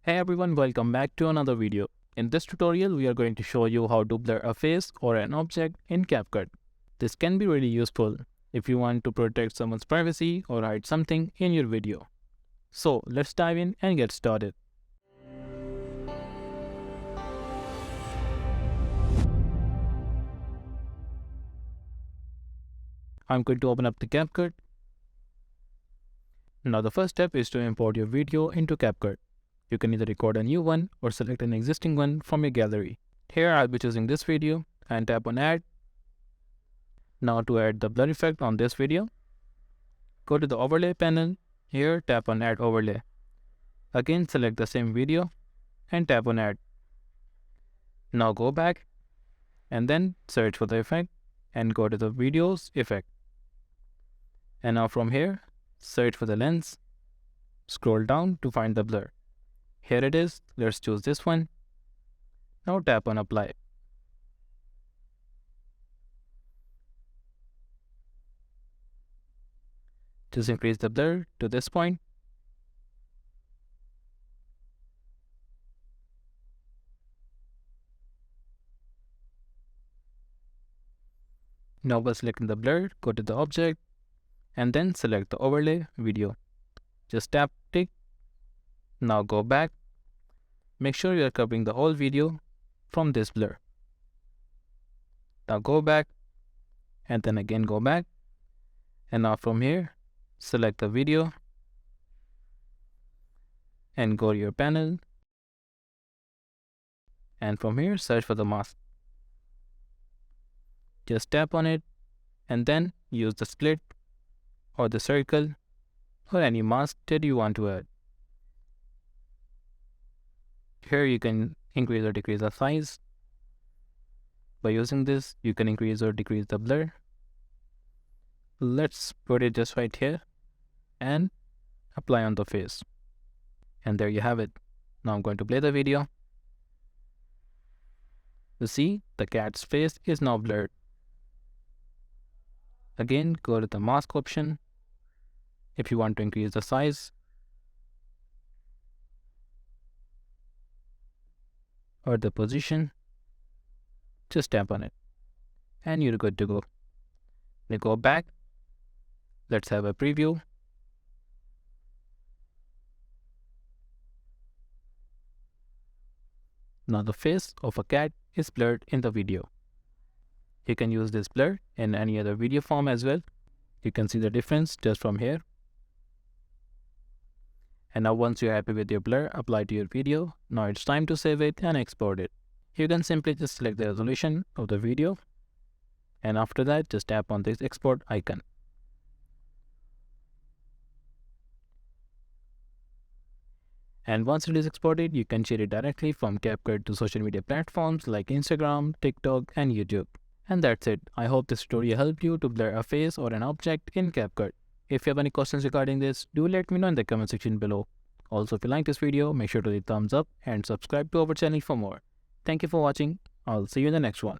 Hey everyone, welcome back to another video. In this tutorial, we are going to show you how to blur a face or an object in CapCut. This can be really useful if you want to protect someone's privacy or hide something in your video. So let's dive in and get started. I'm going to open up the CapCut. Now the first step is to import your video into CapCut. You can either record a new one or select an existing one from your gallery. Here I'll be choosing this video and tap on Add. Now to add the blur effect on this video, go to the overlay panel. Here tap on Add Overlay. Again select the same video and tap on Add. Now go back and then search for the effect and go to the video's effect. And now from here, search for the lens. Scroll down to find the blur. Here it is, let's choose this one. Now tap on Apply. Just increase the blur to this point. Now by selecting the blur, go to the object and then select the overlay video. Just tap tick. Now go back. Make sure you are covering the whole video from this blur. Now go back and then again go back. And now from here, select the video and go to your panel. And from here, search for the mask. Just tap on it and then use the split or the circle or any mask that you want to add. Here you can increase or decrease the size. By using this, you can increase or decrease the blur. Let's put it just right here and apply on the face. And there you have it. Now I'm going to play the video. You see, the cat's face is now blurred. Again, go to the mask option if you want to increase the size or the position. Just tap on it and you're good to go. Now go back. Let's have a preview. Now the face of a cat is blurred in the video. You can use this blur in any other video form as well. You can see the difference just from here. And now once you're happy with your blur applied to your video, now it's time to save it and export it. You can simply just select the resolution of the video. And after that, just tap on this export icon. And once it is exported, you can share it directly from CapCut to social media platforms like Instagram, TikTok, and YouTube. And that's it. I hope this tutorial helped you to blur a face or an object in CapCut. If you have any questions regarding this, do let me know in the comment section below. Also, if you like this video, make sure to hit thumbs up and subscribe to our channel for more. Thank you for watching. I'll see you in the next one.